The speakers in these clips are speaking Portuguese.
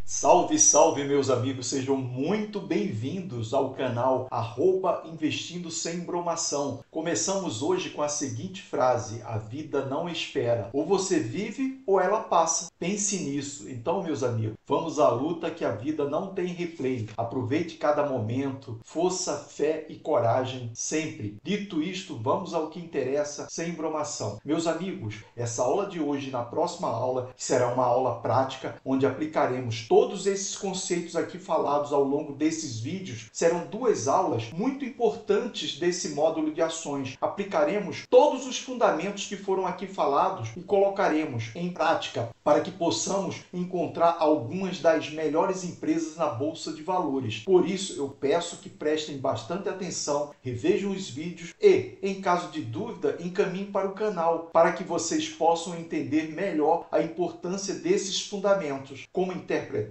Salve, salve, meus amigos, sejam muito bem-vindos ao canal Investindo Sem Bromação. Começamos hoje com a seguinte frase: a vida não espera, ou você vive ou ela passa. Pense nisso. Então, meus amigos, vamos à luta que a vida não tem replay. Aproveite cada momento, força, fé e coragem sempre. Dito isto, vamos ao que interessa sem bromação. Meus amigos, essa aula de hoje, na próxima aula, será uma aula prática, onde aplicaremos todos esses conceitos aqui falados ao longo desses vídeos. Serão duas aulas muito importantes desse módulo de ações. Aplicaremos todos os fundamentos que foram aqui falados e colocaremos em prática para que possamos encontrar algumas das melhores empresas na Bolsa de Valores. Por isso, eu peço que prestem bastante atenção, revejam os vídeos e, em caso de dúvida, encaminhem para o canal para que vocês possam entender melhor a importância desses fundamentos, como interpretá-los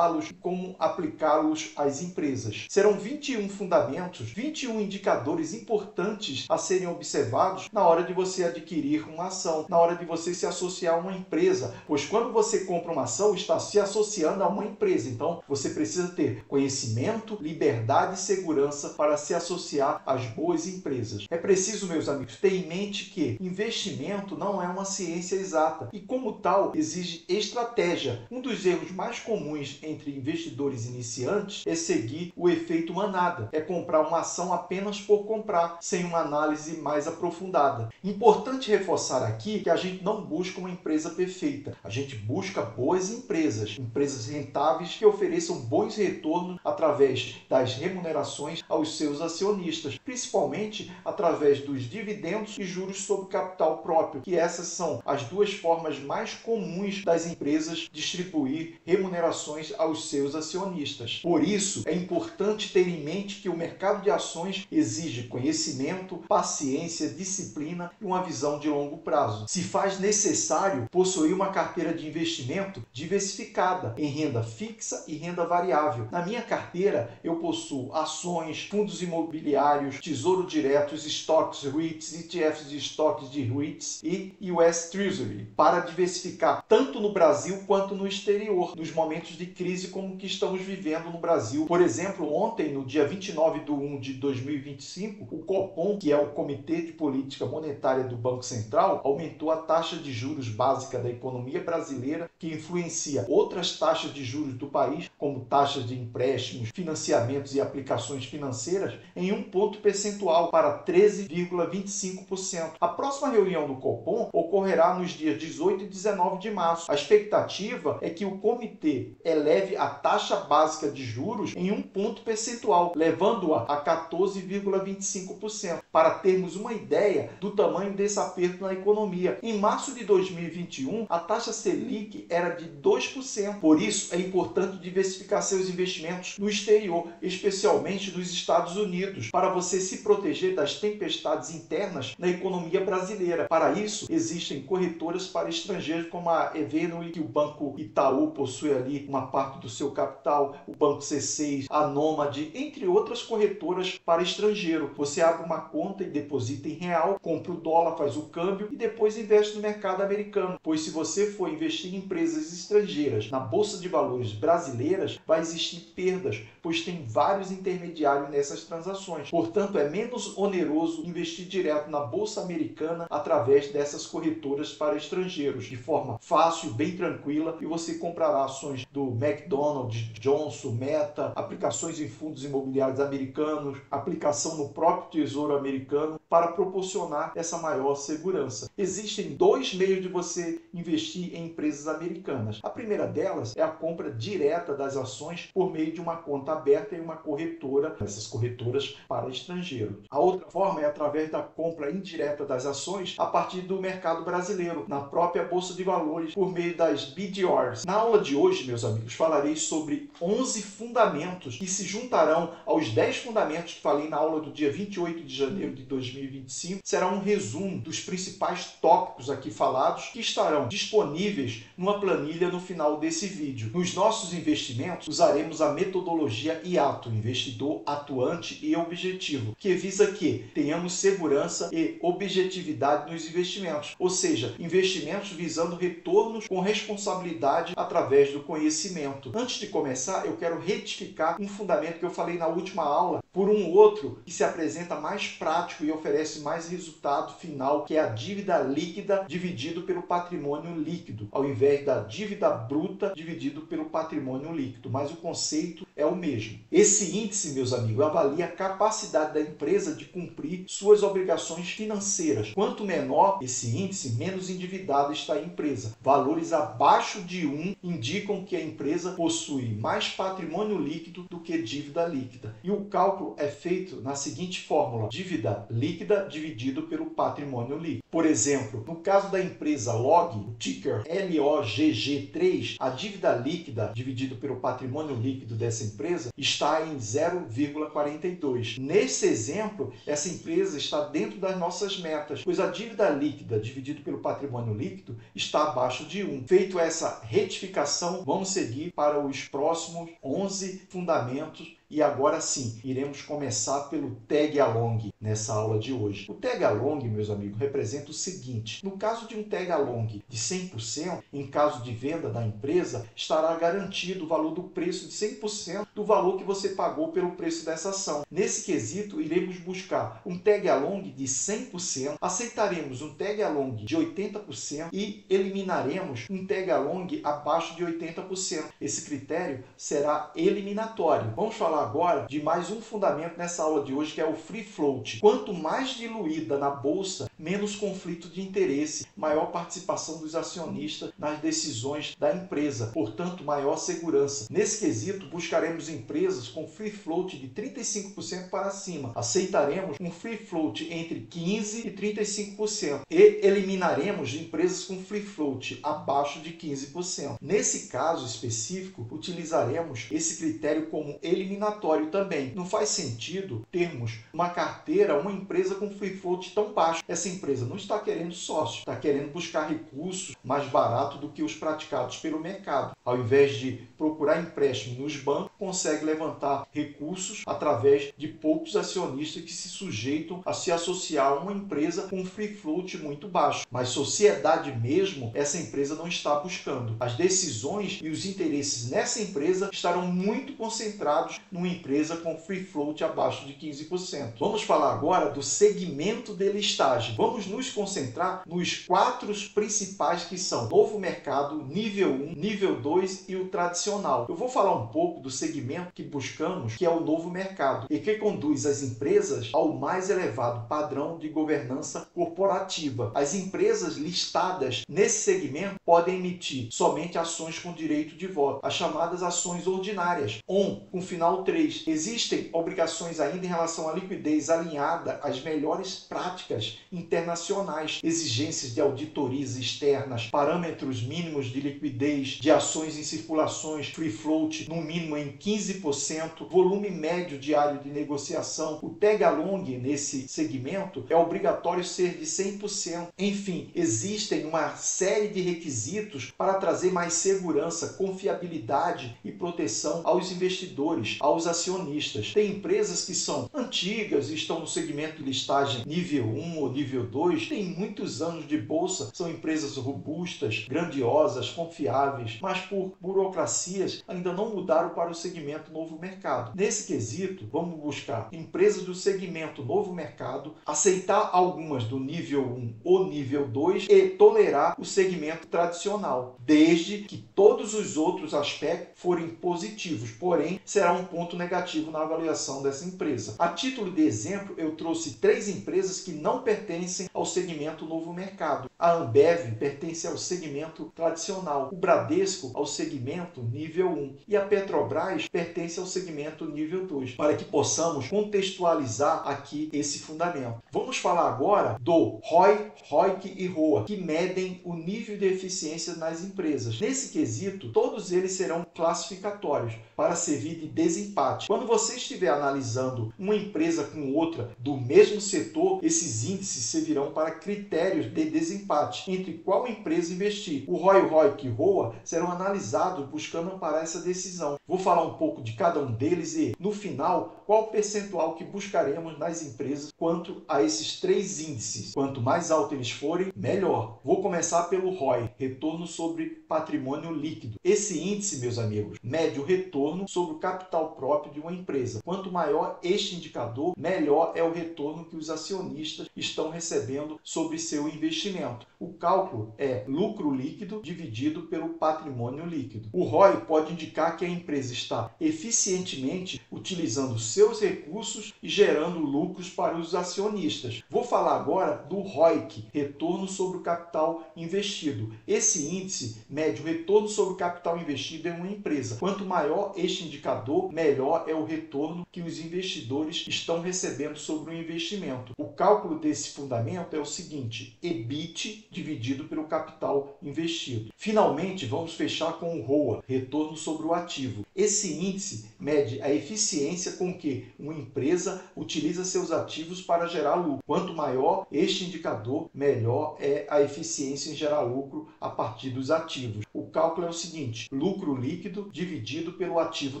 e como aplicá-los às empresas. Serão 21 fundamentos, 21 indicadores importantes a serem observados na hora de você adquirir uma ação, na hora de você se associar a uma empresa, pois quando você compra uma ação, está se associando a uma empresa. Então, você precisa ter conhecimento, liberdade e segurança para se associar às boas empresas. É preciso, meus amigos, ter em mente que investimento não é uma ciência exata e, como tal, exige estratégia. Um dos erros mais comuns entre investidores iniciantes é seguir o efeito manada, é comprar uma ação apenas por comprar, sem uma análise mais aprofundada. Importante reforçar aqui que a gente não busca uma empresa perfeita, a gente busca boas empresas, empresas rentáveis que ofereçam bons retornos através das remunerações aos seus acionistas, principalmente através dos dividendos e juros sobre capital próprio, que essas são as duas formas mais comuns das empresas distribuir remunerações aos seus acionistas. Por isso, é importante ter em mente que o mercado de ações exige conhecimento, paciência, disciplina e uma visão de longo prazo. Se faz necessário possuir uma carteira de investimento diversificada em renda fixa e renda variável. Na minha carteira, eu possuo ações, fundos imobiliários, tesouro direto, estoques REITs, ETFs de estoques de REITs e US Treasury, para diversificar tanto no Brasil quanto no exterior, nos momentos de crise como que estamos vivendo no Brasil. Por exemplo, ontem, no dia 29/1/2025, o Copom, que é o Comitê de Política Monetária do Banco Central, aumentou a taxa de juros básica da economia brasileira, que influencia outras taxas de juros do país, como taxas de empréstimos, financiamentos e aplicações financeiras, em 1 ponto percentual para 13,25%. A próxima reunião do Copom ocorrerá nos dias 18 e 19 de março. A expectativa é que o comitê eleve a taxa básica de juros em 1 ponto percentual, levando-a a 14,25%, para termos uma ideia do tamanho desse aperto na economia. Em março de 2021, a taxa Selic era de 2%. Por isso, é importante diversificar seus investimentos no exterior, especialmente nos Estados Unidos, para você se proteger das tempestades internas na economia brasileira. Para isso, existem corretoras para estrangeiros, como a Evenue, que o Banco Itaú possui ali uma parte do seu capital, o Banco C6, a Nômade, entre outras corretoras para estrangeiro. Você abre uma conta e deposita em real, compra o dólar, faz o câmbio e depois investe no mercado americano, pois se você for investir em empresas estrangeiras na Bolsa de Valores brasileiras, vai existir perdas, pois tem vários intermediários nessas transações. Portanto, é menos oneroso investir direto na Bolsa Americana através dessas corretoras para estrangeiros, de forma fácil, bem tranquila, e você comprará ações do McDonald's, Johnson, Meta, aplicações em fundos imobiliários americanos, aplicação no próprio Tesouro americano, para proporcionar essa maior segurança. Existem dois meios de você investir em empresas americanas. A primeira delas é a compra direta das ações por meio de uma conta aberta em uma corretora, essas corretoras para estrangeiros. A outra forma é através da compra indireta das ações a partir do mercado brasileiro, na própria Bolsa de Valores, por meio das BDRs. Na aula de hoje, meus amigos, falarei sobre 11 fundamentos que se juntarão aos 10 fundamentos que falei na aula do dia 28 de janeiro de 2021 2025 será um resumo dos principais tópicos aqui falados que estarão disponíveis numa planilha no final desse vídeo. Nos nossos investimentos, usaremos a metodologia IATO, Investidor Atuante e Objetivo, que visa que tenhamos segurança e objetividade nos investimentos, ou seja, investimentos visando retornos com responsabilidade através do conhecimento. Antes de começar, eu quero retificar um fundamento que eu falei na última aula por um outro que se apresenta mais prático e oferece mais resultado final, que é a dívida líquida dividido pelo patrimônio líquido, ao invés da dívida bruta dividido pelo patrimônio líquido, mas o conceito é o mesmo. Esse índice, meus amigos, avalia a capacidade da empresa de cumprir suas obrigações financeiras. Quanto menor esse índice, menos endividada está a empresa. Valores abaixo de 1 indicam que a empresa possui mais patrimônio líquido do que dívida líquida. E o cálculo é feito na seguinte fórmula: dívida líquida dividido pelo patrimônio líquido. Por exemplo, no caso da empresa LOG, o ticker LOGG3, a dívida líquida dividido pelo patrimônio líquido dessa empresa está em 0,42. Nesse exemplo, essa empresa está dentro das nossas metas, pois a dívida líquida dividido pelo patrimônio líquido está abaixo de 1. Feito essa retificação, vamos seguir para os próximos 11 fundamentos. E agora sim, iremos começar pelo tag along nessa aula de hoje. O tag along, meus amigos, representa o seguinte: no caso de um tag along de 100%, em caso de venda da empresa, estará garantido o valor do preço de 100% do valor que você pagou pelo preço dessa ação. Nesse quesito, iremos buscar um tag along de 100%, aceitaremos um tag along de 80% e eliminaremos um tag along abaixo de 80%. Esse critério será eliminatório. Vamos falar agora de mais um fundamento nessa aula de hoje, que é o free float. Quanto mais diluída na bolsa, menos conflito de interesse, maior participação dos acionistas nas decisões da empresa, portanto, maior segurança. Nesse quesito, buscaremos empresas com free float de 35% para cima. Aceitaremos um free float entre 15% e 35% e eliminaremos empresas com free float abaixo de 15%. Nesse caso específico, utilizaremos esse critério como eliminatório também. Não faz sentido termos uma carteira, uma empresa com free float tão baixo. Essa empresa não está querendo sócio, está querendo buscar recursos mais baratos do que os praticados pelo mercado. Ao invés de procurar empréstimo nos bancos, consegue levantar recursos através de poucos acionistas que se sujeitam a se associar a uma empresa com free float muito baixo. Mas sociedade mesmo, essa empresa não está buscando. As decisões e os interesses nessa empresa estarão muito concentrados numa empresa com free float abaixo de 15%. Vamos falar agora do segmento de listagem. Vamos nos concentrar nos 4 principais, que são novo mercado, nível 1, nível 2 e o tradicional. Eu vou falar um pouco do segmento que buscamos, que é o novo mercado, e que conduz as empresas ao mais elevado padrão de governança corporativa. As empresas listadas nesse segmento podem emitir somente ações com direito de voto, as chamadas ações ordinárias, com final 3. Existem obrigações ainda em relação à liquidez alinhada às melhores práticas internacionais, exigências de auditorias externas, parâmetros mínimos de liquidez de ações em circulações, free float no mínimo em 15%, volume médio diário de negociação. O tag along nesse segmento é obrigatório ser de 100%. Enfim, existem uma série de requisitos para trazer mais segurança, confiabilidade e proteção aos investidores, aos acionistas. Tem empresas que são antigas e estão no segmento de listagem nível 1 ou nível 2, tem muitos anos de bolsa, são empresas robustas, grandiosas, confiáveis, mas por burocracias ainda não mudaram para o segmento novo mercado. Nesse quesito, vamos buscar empresas do segmento novo mercado, aceitar algumas do nível 1 ou nível 2 e tolerar o segmento tradicional, desde que todos os outros aspectos forem positivos, porém será um ponto negativo na avaliação dessa empresa. A título de exemplo, eu trouxe 3 empresas que não pertencem ao segmento novo mercado. A Ambev pertence ao segmento tradicional, o Bradesco ao segmento nível 1 e a Petrobras pertence ao segmento nível 2, para que possamos contextualizar aqui esse fundamento. Vamos falar agora do ROI, ROIC e ROA, que medem o nível de eficiência nas empresas. Nesse quesito, todos eles serão classificatórios para servir de desempate. Quando você estiver analisando uma empresa com outra do mesmo setor, esses índices servirão para critérios de desempate entre qual empresa investir. O ROI, o ROIC e o ROA serão analisados buscando amparar essa decisão. Vou falar um pouco de cada um deles e, no final, qual o percentual que buscaremos nas empresas quanto a esses três índices. Quanto mais alto eles forem, melhor. Vou começar pelo ROI, retorno sobre patrimônio líquido. Esse índice, meus amigos, mede o retorno sobre o capital próprio de uma empresa. Quanto maior este indicador, melhor é o retorno que os acionistas estão recebendo sobre seu investimento. O cálculo é lucro líquido dividido pelo patrimônio líquido. O ROI pode indicar que a empresa está eficientemente utilizando seus recursos e gerando lucros para os acionistas. Vou falar agora do ROIC, retorno sobre o capital investido. Esse índice mede o retorno sobre o capital investido em uma empresa. Quanto maior este indicador, melhor é o retorno que os investidores estão recebendo sobre o investimento. O cálculo desse fundamento é o seguinte: EBIT dividido pelo capital investido. Finalmente, vamos fechar com o ROA, retorno sobre o ativo. Esse índice mede a eficiência com que uma empresa utiliza seus ativos para gerar lucro. Quanto maior este indicador, melhor é a eficiência em gerar lucro a partir dos ativos. O cálculo é o seguinte: lucro líquido dividido pelo ativo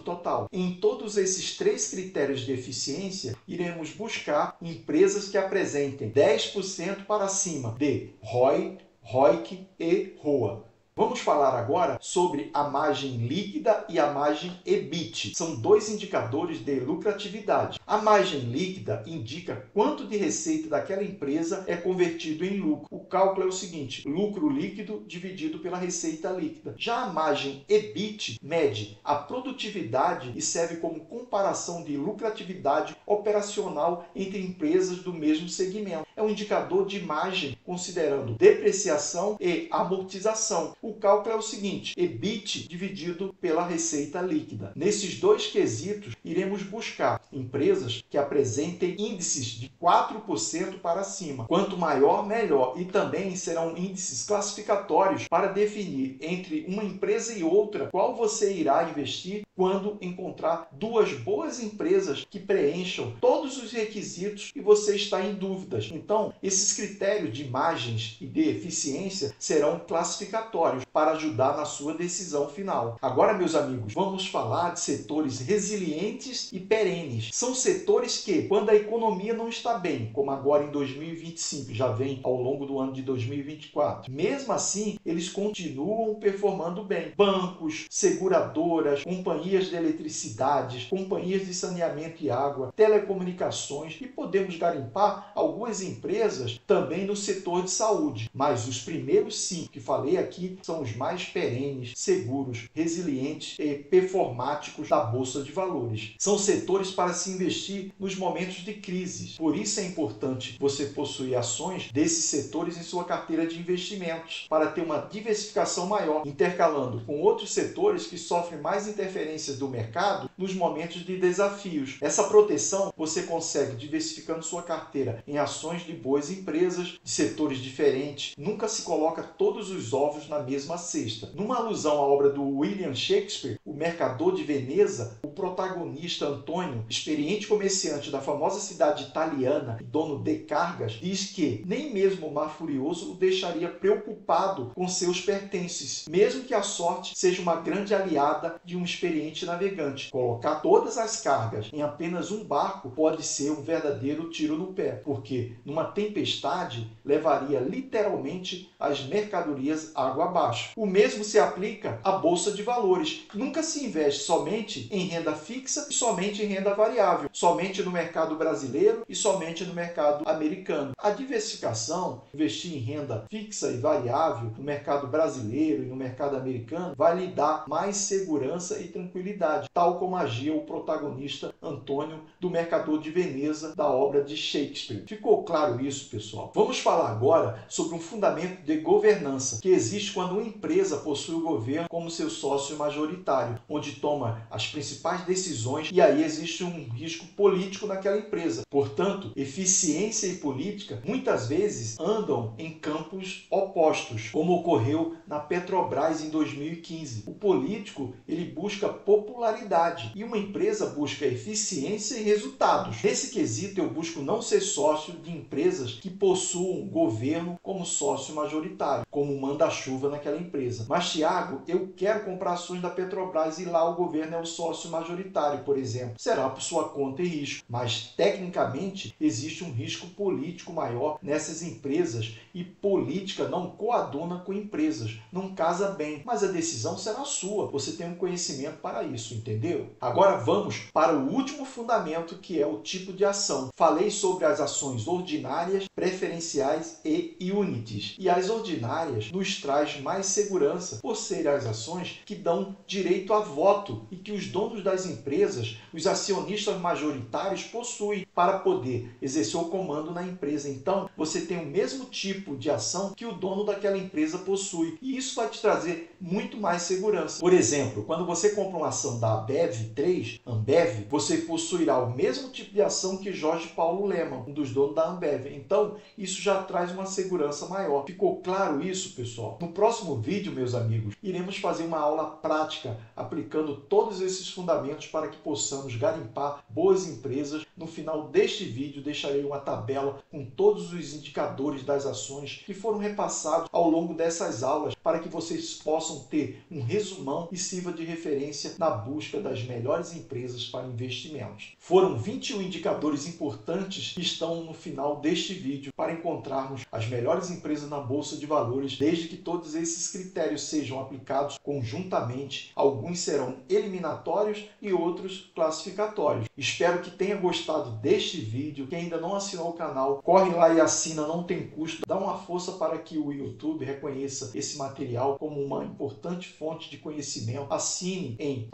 total. Em todos esses três critérios de eficiência, iremos buscar empresas que apresentem 10% para cima de ROI, ROIC e ROA. Vamos falar agora sobre a margem líquida e a margem EBIT. São dois indicadores de lucratividade. A margem líquida indica quanto de receita daquela empresa é convertido em lucro. O cálculo é o seguinte: lucro líquido dividido pela receita líquida. Já a margem EBIT mede a produtividade e serve como comparação de lucratividade operacional entre empresas do mesmo segmento. É um indicador de margem considerando depreciação e amortização. O cálculo é o seguinte: EBIT dividido pela receita líquida. Nesses dois quesitos, iremos buscar empresas que apresentem índices de 4% para cima. Quanto maior, melhor. E também serão índices classificatórios para definir entre uma empresa e outra qual você irá investir quando encontrar duas boas empresas que preencham todos os requisitos e você está em dúvidas. Então, esses critérios de margens e de eficiência serão classificatórios para ajudar na sua decisão final. Agora, meus amigos, vamos falar de setores resilientes e perenes. São setores que, quando a economia não está bem, como agora em 2025, já vem ao longo do ano de 2024, mesmo assim, eles continuam performando bem. Bancos, seguradoras, companhias de eletricidade, companhias de saneamento e água, telecomunicações, e podemos garimpar algumas empresas também no setor de saúde. Mas os primeiros 5 que falei aqui são os mais perenes, seguros, resilientes e performáticos da Bolsa de Valores. São setores para se investir nos momentos de crise. Por isso é importante você possuir ações desses setores em sua carteira de investimentos, para ter uma diversificação maior, intercalando com outros setores que sofrem mais interferências do mercado nos momentos de desafios. Essa proteção você consegue diversificando sua carteira em ações de boas empresas, de setores diferentes. Nunca se coloca todos os ovos na mesma cesta. Numa alusão à obra do William Shakespeare, O Mercador de Veneza, o protagonista Antônio, experiente comerciante da famosa cidade italiana e dono de cargas, diz que nem mesmo o mar furioso o deixaria preocupado com seus pertences, mesmo que a sorte seja uma grande aliada de um experiente navegante. Colocar todas as cargas em apenas um barco pode ser um verdadeiro tiro no pé, porque numa tempestade levaria literalmente as mercadorias água abaixo. O mesmo se aplica à Bolsa de Valores. Nunca se investe somente em renda fixa e somente em renda variável, somente no mercado brasileiro e somente no mercado americano. A diversificação, investir em renda fixa e variável no mercado brasileiro e no mercado americano, vai lhe dar mais segurança e tranquilidade tranquilidade, tal como agia o protagonista Antônio do Mercador de Veneza, da obra de Shakespeare. Ficou claro isso, pessoal? Vamos falar agora sobre um fundamento de governança que existe quando uma empresa possui o governo como seu sócio majoritário, onde toma as principais decisões, e aí existe um risco político naquela empresa. Portanto, eficiência e política muitas vezes andam em campos opostos, como ocorreu na Petrobras em 2015. O político, ele busca popularidade e uma empresa busca eficiência e resultados. Nesse quesito, eu busco não ser sócio de empresas que possuam governo como sócio majoritário, como manda-chuva naquela empresa. Mas, Tiago, eu quero comprar ações da Petrobras e lá o governo é o sócio majoritário, por exemplo. Será por sua conta e risco, mas tecnicamente existe um risco político maior nessas empresas e política não coaduna com empresas, não casa bem, mas a decisão será sua, você tem um conhecimento para isso, entendeu? Agora vamos para o último fundamento, que é o tipo de ação. Falei sobre as ações ordinárias, preferenciais e unities, e as ordinárias nos traz mais segurança por serem as ações que dão direito a voto e que os donos das empresas, os acionistas majoritários possuem para poder exercer o comando na empresa. Então, você tem o mesmo tipo de ação que o dono daquela empresa possui. E isso vai te trazer muito mais segurança. Por exemplo, quando você compra uma ação da Ambev, você possuirá o mesmo tipo de ação que Jorge Paulo Lemann, um dos donos da Ambev. Então, isso já traz uma segurança maior. Ficou claro isso, pessoal? No próximo vídeo, meus amigos, iremos fazer uma aula prática aplicando todos esses fundamentos para que possamos garimpar boas empresas. No final deste vídeo, deixarei uma tabela com todos os indicadores das ações que foram repassados ao longo dessas aulas para que vocês possam ter um resumão e sirva de referência na busca das melhores empresas para investimentos. Foram 21 indicadores importantes que estão no final deste vídeo para encontrarmos as melhores empresas na Bolsa de Valores, desde que todos esses critérios sejam aplicados conjuntamente. Alguns serão eliminatórios e outros classificatórios. Espero que tenha gostado deste vídeo. Quem ainda não assinou o canal, corre lá e assina, não tem custo. Dá uma força para que o YouTube reconheça esse material como uma importante fonte de conhecimento. Assine em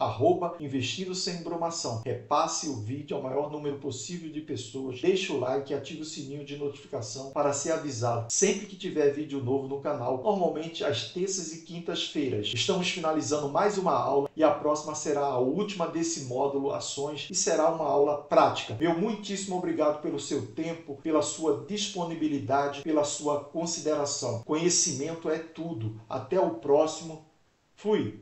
@investindo sem bromação. Repasse o vídeo ao maior número possível de pessoas. Deixe o like e ative o sininho de notificação para ser avisado sempre que tiver vídeo novo no canal, normalmente às terças e quintas-feiras. Estamos finalizando mais uma aula e a próxima será a última desse módulo Ações e será uma aula prática. Meu muitíssimo obrigado pelo seu tempo, pela sua disponibilidade, pela sua consideração. Conhecimento é tudo. Até o próximo. Fui!